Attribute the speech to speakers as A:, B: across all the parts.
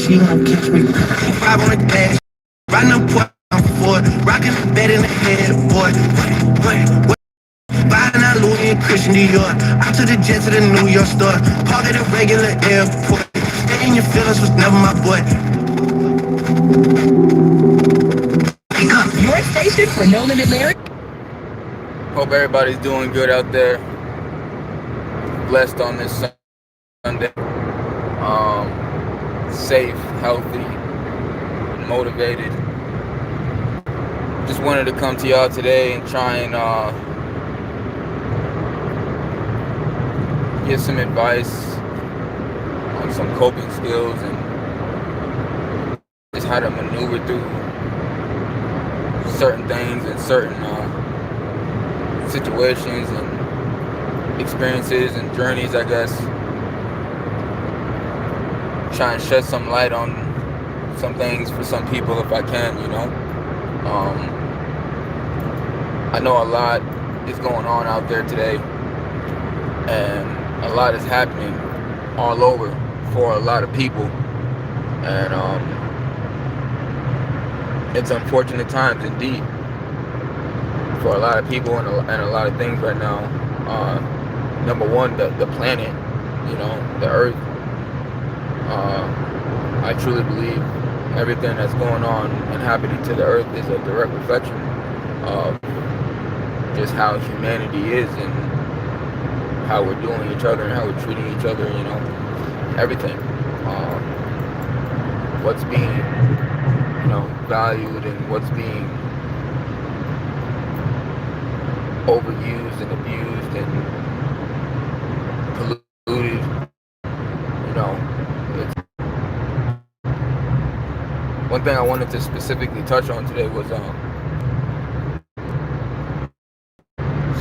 A: she won't catch me. Five on the dash, riding up point, I'm Ford, rocking the bed in the head, boy. What? Buying out Louis and Christian Dior. Out to the jet to the New York store. Park at a regular airport. Stay in your feelings was never my boy.
B: Your station for No Limit Larry.
C: Hope everybody's doing good out there. Blessed on this Sunday. Safe, healthy, motivated. Just wanted to come to y'all today and try and get some advice on some coping skills and just how to maneuver through certain things and certain situations and experiences and journeys, I guess. Try and shed some light on some things for some people if I can, you know. I know a lot is going on out there today, and a lot is happening all over for a lot of people, and it's unfortunate times indeed for a lot of people and a lot of things right now. Number one, the planet, you know, the earth. I truly believe everything that's going on and happening to the earth is a direct reflection of just how humanity is and how we're doing each other and how we're treating each other, you know, everything. What's being, you know, valued and what's being overused and abused and polluted, you know. One thing I wanted to specifically touch on today was,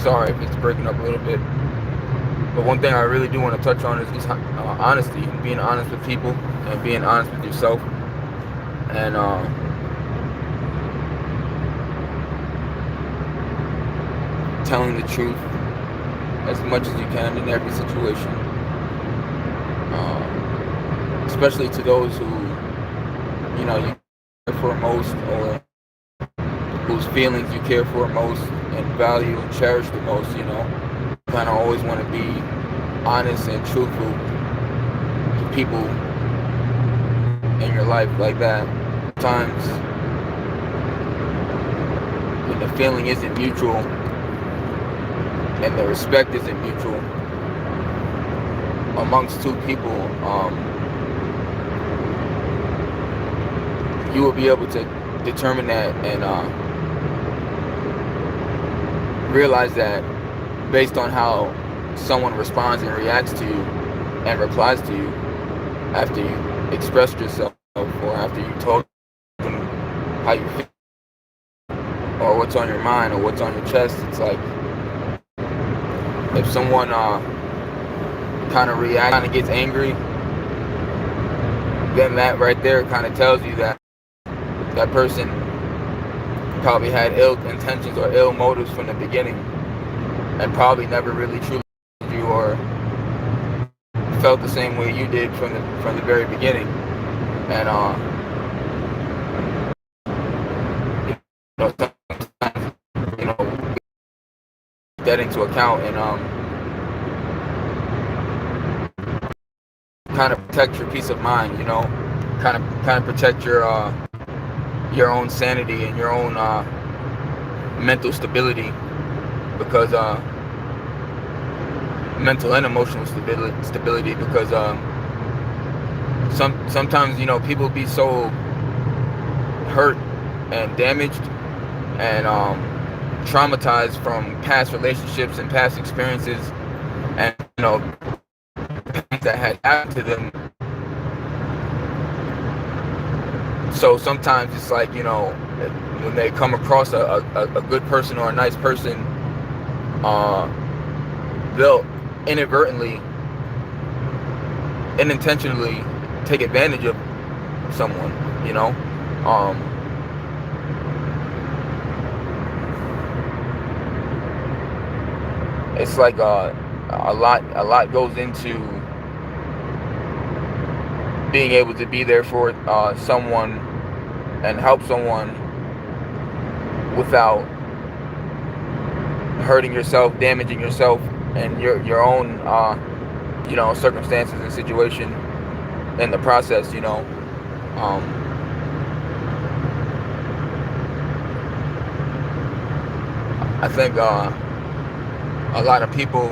C: sorry if it's breaking up a little bit, but one thing I really do want to touch on is just honesty, and being honest with people and being honest with yourself, and telling the truth as much as you can in every situation, especially to those who, you know, you care for most, or whose feelings you care for most and value and cherish the most, you know. You kind of always want to be honest and truthful to people in your life like that. Sometimes when the feeling isn't mutual and the respect isn't mutual amongst two people, you will be able to determine that and realize that based on how someone responds and reacts to you and replies to you after you expressed yourself or after you told them how you feel or what's on your mind or what's on your chest. It's like if someone kind of reacts, kind of gets angry, then that right there kind of tells you that that person probably had ill intentions or ill motives from the beginning and probably never really truly loved you or felt the same way you did from the very beginning. And you know, sometimes, you know, that into account and kind of protect your peace of mind, you know, kind of protect your own sanity and your own mental stability, because mental and emotional stability, because sometimes, you know, people be so hurt and damaged and traumatized from past relationships and past experiences, and, you know, things that had happened to them. So sometimes it's like, you know, when they come across a good person or a nice person, they'll inadvertently, unintentionally take advantage of someone, you know. It's like a lot goes into being able to be there for someone and help someone without hurting yourself, damaging yourself, and your own circumstances and situation in the process. I think a lot of people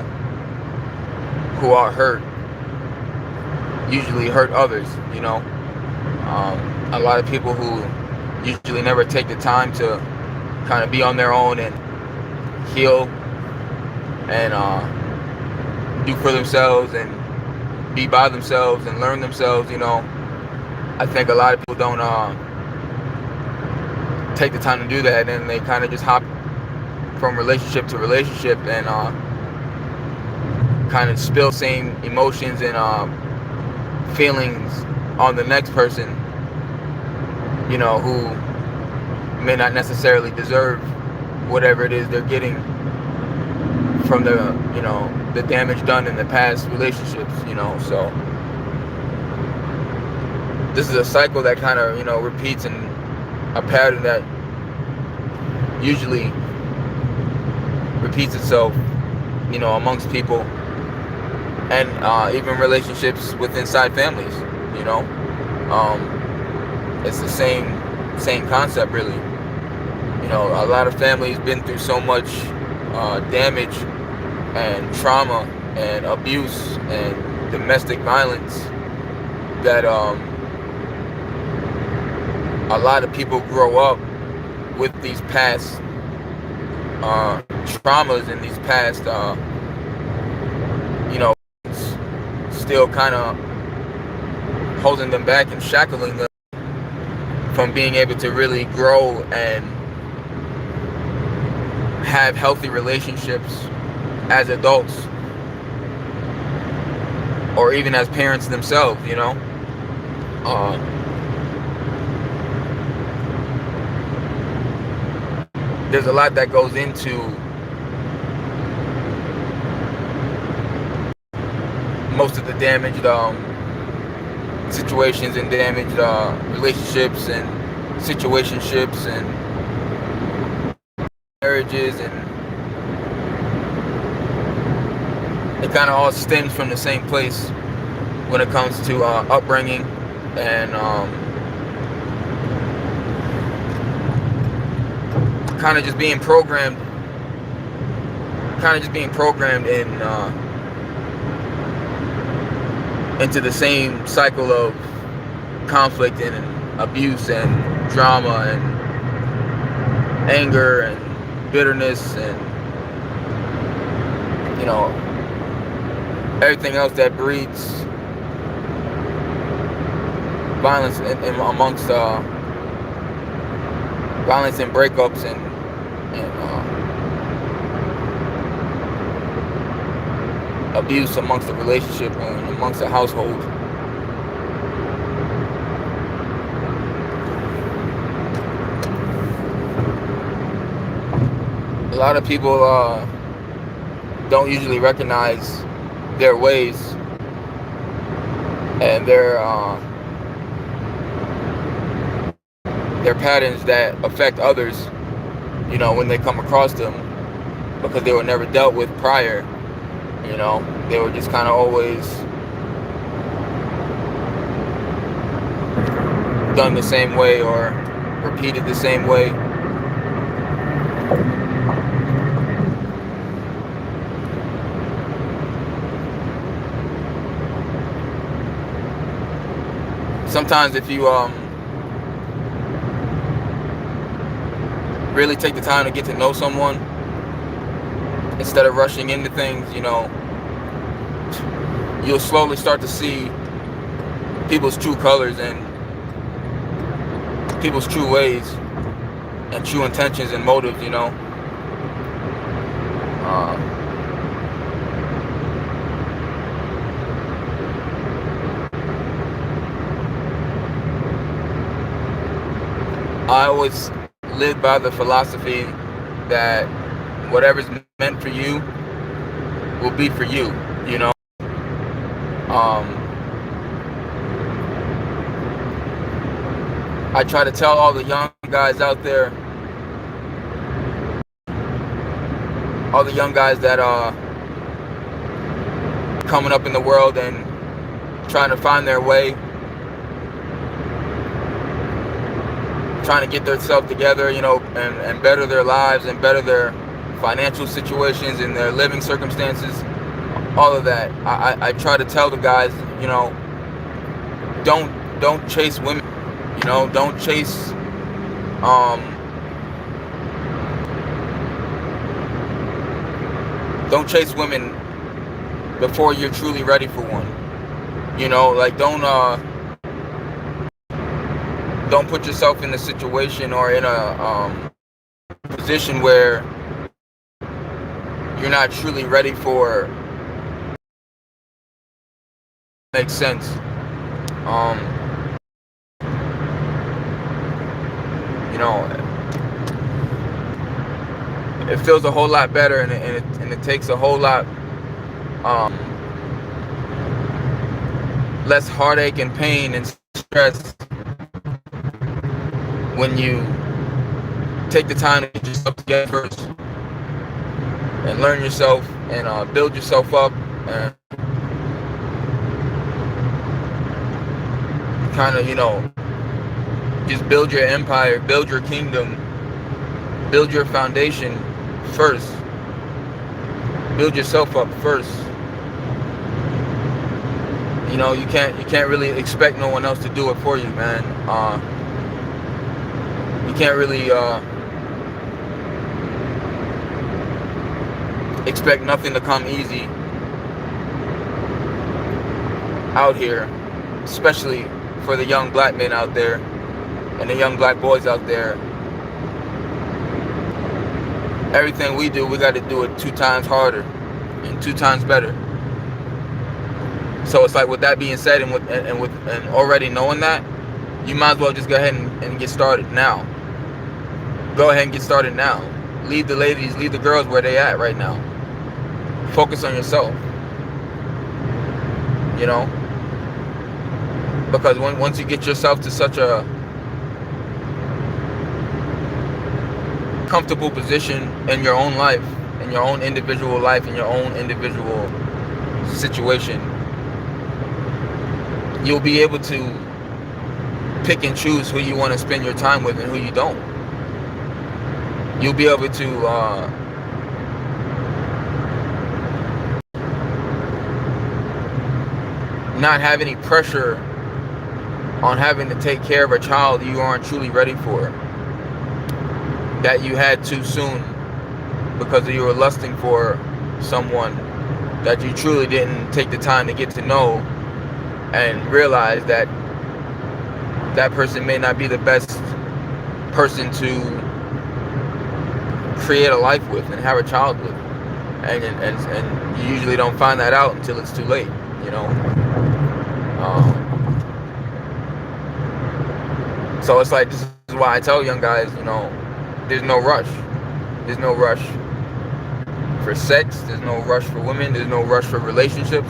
C: who are hurt usually hurt others. A lot of people who usually never take the time to kind of be on their own and heal and do for themselves and be by themselves and learn themselves. I think a lot of people don't take the time to do that, and they kind of just hop from relationship to relationship and kind of spill same emotions and feelings on the next person, who may not necessarily deserve whatever it is they're getting from the damage done in the past relationships. So this is a cycle that kind of repeats, and a pattern that usually repeats itself amongst people, and even relationships with inside families. It's the same concept, really. A lot of families been through so much damage and trauma and abuse and domestic violence that a lot of people grow up with these past traumas and these past still kind of holding them back and shackling them from being able to really grow and have healthy relationships as adults, or even as parents themselves. There's a lot that goes into most of the damaged situations and damaged relationships and situationships and marriages, and it kind of all stems from the same place when it comes to upbringing and kind of just being programmed in into the same cycle of conflict and abuse and drama and anger and bitterness and everything else that breeds violence amongst violence and breakups and abuse amongst the relationship and amongst the household. A lot of people don't usually recognize their ways and their patterns that affect others, when they come across them, because they were never dealt with prior. They were just kind of always done the same way or repeated the same way. Sometimes if you really take the time to get to know someone instead of rushing into things, you'll slowly start to see people's true colors and people's true ways and true intentions and motives. I always live by the philosophy that whatever's meant for you will be for you. I try to tell all the young guys out there, all the young guys that are coming up in the world and trying to find their way, trying to get themselves together, you know, and better their lives and better their financial situations and their living circumstances, all of that. I try to tell the guys, you know, don't chase women, you know, don't chase women before you're truly ready for one. You know, like don't put yourself in a situation or in a position where you're not truly ready for. Makes sense. You know, it feels a whole lot better, and it takes a whole lot less heartache and pain and stress when you take the time to get yourself together first and learn yourself and build yourself up and kind of, you know, just build your empire, build your kingdom, build your foundation first, build yourself up first. You know, you can't really expect no one else to do it for you, man. You can't really expect nothing to come easy out here, especially for the young black men out there and the young black boys out there. Everything we do, we got to do it 2 times harder and 2 times better. So it's like, with that being said, and already knowing that, you might as well just go ahead and get started now. Go ahead and get started now. Leave the ladies, leave the girls where they at right now. Focus on yourself. You know, because once you get yourself to such a comfortable position in your own life, in your own individual life, in your own individual situation, you'll be able to pick and choose who you want to spend your time with and who you don't. You'll be able to not have any pressure on having to take care of a child you aren't truly ready for, that you had too soon because you were lusting for someone that you truly didn't take the time to get to know and realize that that person may not be the best person to create a life with and have a child with, and you usually don't find that out until it's too late, you know. So it's like, this is why I tell young guys, you know, there's no rush. There's no rush for sex. There's no rush for women. There's no rush for relationships.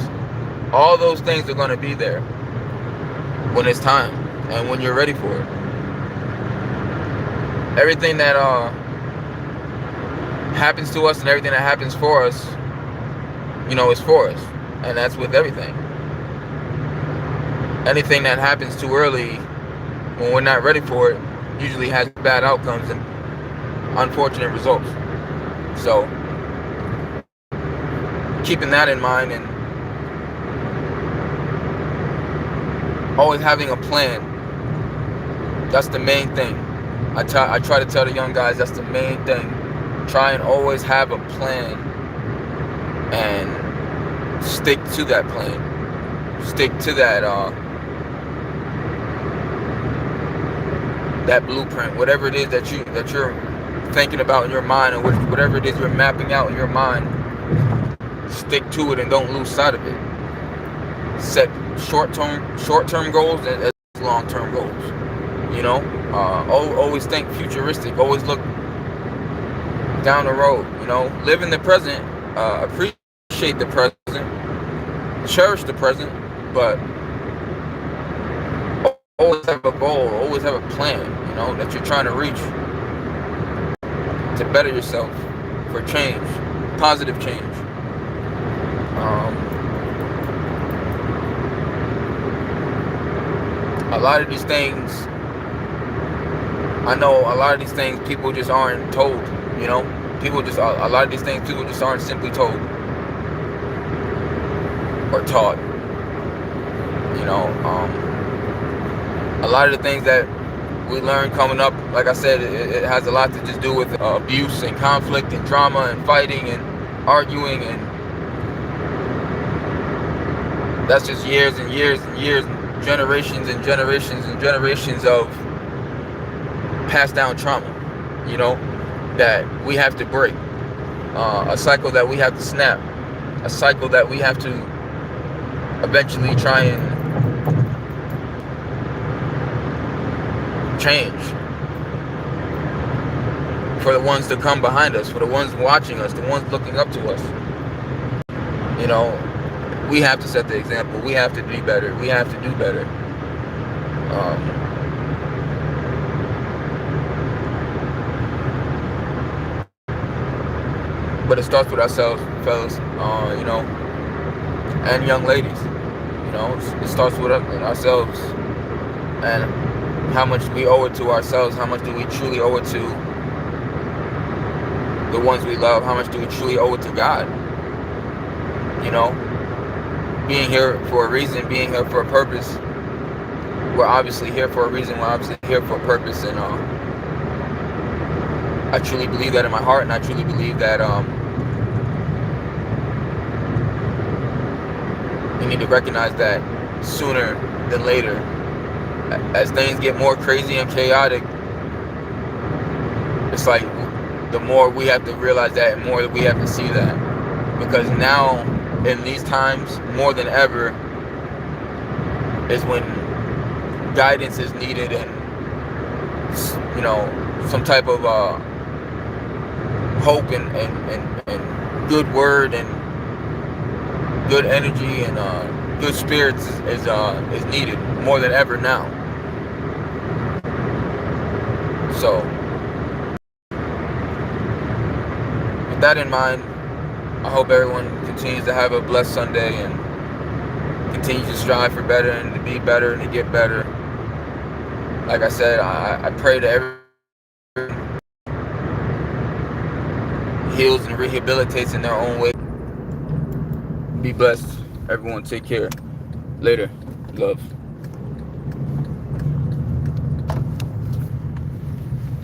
C: All those things are going to be there when it's time and when you're ready for it. Everything that happens to us and everything that happens for us, you know, is for us. And that's with everything. Anything that happens too early when we're not ready for it usually has bad outcomes and unfortunate results. So keeping that in mind and always having a plan, that's the main thing. I try to tell the young guys, that's the main thing. Try and always have a plan and stick to that plan. Stick to that that blueprint, whatever it is that you're thinking about in your mind, or whatever it is you're mapping out in your mind. Stick to it and don't lose sight of it. Set short-term goals as long-term goals. You know, always think futuristic. Always look down the road. You know, live in the present. Appreciate the present. Cherish the present, but always have a goal, always have a plan, that you're trying to reach to better yourself for change, positive change. A lot of these things, I know a lot of these things people just aren't told, a lot of these things people just aren't simply told or taught. A lot of the things that we learn coming up, like I said, it has a lot to just do with abuse and conflict and drama and fighting and arguing, and that's just years and years and years, generations and generations and generations of passed down trauma, that we have to break, a cycle that we have to snap, a cycle that we have to eventually try and change for the ones that come behind us, for the ones watching us, the ones looking up to us. We have to set the example. We have to be better. We have to do better. But it starts with ourselves, fellas, and young ladies. It starts with ourselves, and how much we owe it to ourselves. How much do we truly owe it to the ones we love? How much do we truly owe it to God? Being here for a reason, being here for a purpose. We're obviously here for a reason. We're obviously here for a purpose, and I truly believe that in my heart, and I truly believe that we need to recognize that sooner than later. As things get more crazy and chaotic, it's like the more we have to realize that, and more we have to see that. Because now, in these times, more than ever, is when guidance is needed, and some type of hope and good word and good energy and good spirits is needed more than ever now. So, with that in mind, I hope everyone continues to have a blessed Sunday and continues to strive for better and to be better and to get better. Like I said, I pray that everyone heals and rehabilitates in their own way. Be blessed. Everyone, take care. Later. Love.